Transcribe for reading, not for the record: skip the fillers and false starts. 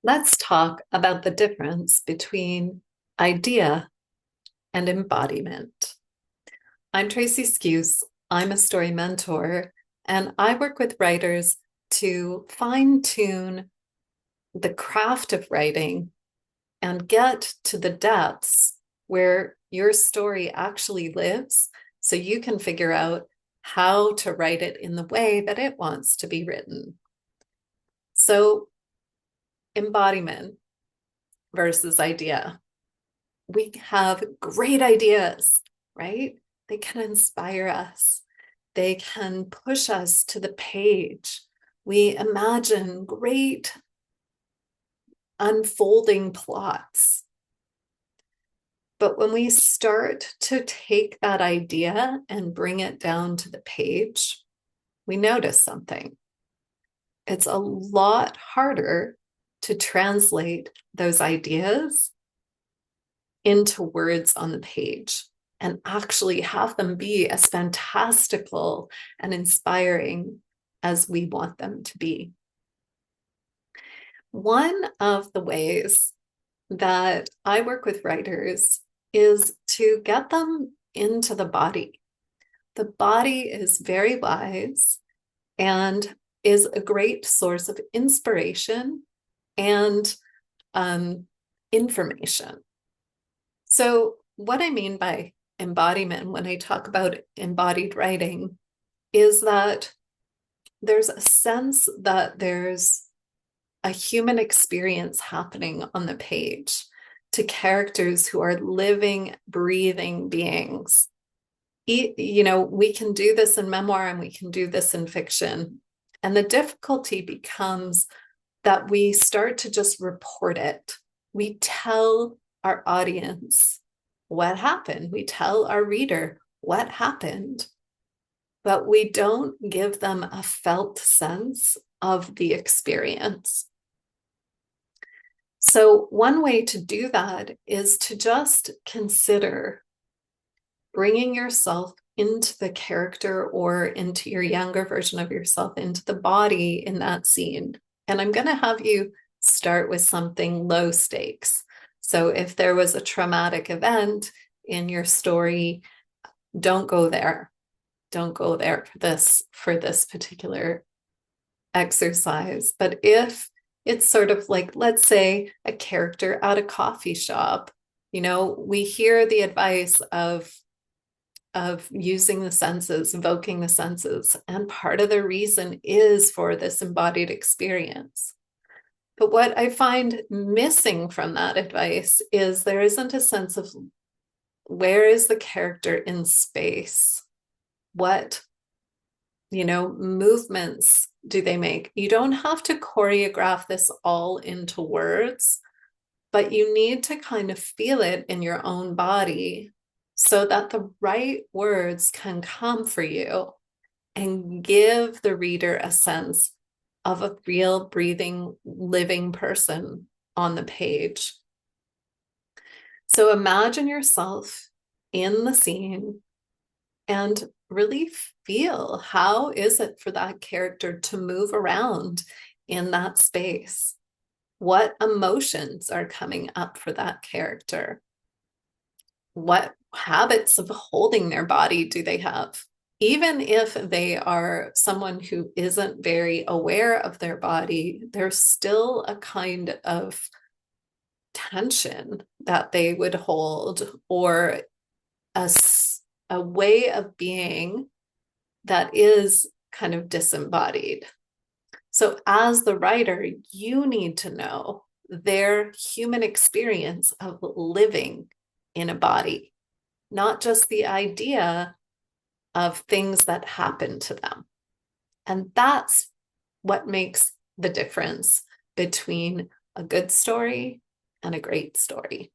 Let's talk about the difference between idea and embodiment. I'm Traci Skuce. I'm a story mentor, and I work with writers to fine tune the craft of writing and get to the depths where your story actually lives so you can figure out how to write it in the way that it wants to be written. So, embodiment versus idea. We have great ideas, right? They can inspire us. They can push us to the page. We imagine great unfolding plots. But when we start to take that idea and bring it down to the page, we notice something. It's a lot harder to translate those ideas into words on the page and actually have them be as fantastical and inspiring as we want them to be. One of the ways that I work with writers is to get them into the body. The body is very wise and is a great source of inspiration and information. So, what I mean by embodiment when I talk about embodied writing is that there's a sense that there's a human experience happening on the page to characters who are living, breathing beings. We can do this in memoir and we can do this in fiction. And the difficulty becomes that we start to just report it. We tell our audience what happened. We tell our reader what happened, but we don't give them a felt sense of the experience. So, one way to do that is to just consider bringing yourself into the character or into your younger version of yourself, into the body in that scene. And I'm going to have you start with something low stakes. So if there was a traumatic event in your story, don't go there. Don't go there for this particular exercise. But if it's sort of like, let's say, a character at a coffee shop, we hear the advice of using the senses, evoking the senses. And part of the reason is for this embodied experience. But what I find missing from that advice is there isn't a sense of where is the character in space? What, movements do they make? You don't have to choreograph this all into words, but you need to kind of feel it in your own body so that the right words can come for you and give the reader a sense of a real breathing, living person on the page. So imagine yourself in the scene and really feel how is it for that character to move around in that space? What emotions are coming up for that character? What habits of holding their body do they have? Even if they are someone who isn't very aware of their body, there's still a kind of tension that they would hold or a, a way of being that is kind of disembodied. So, as the writer, you need to know their human experience of living in a body, not just the idea of things that happen to them. And that's what makes the difference between a good story and a great story.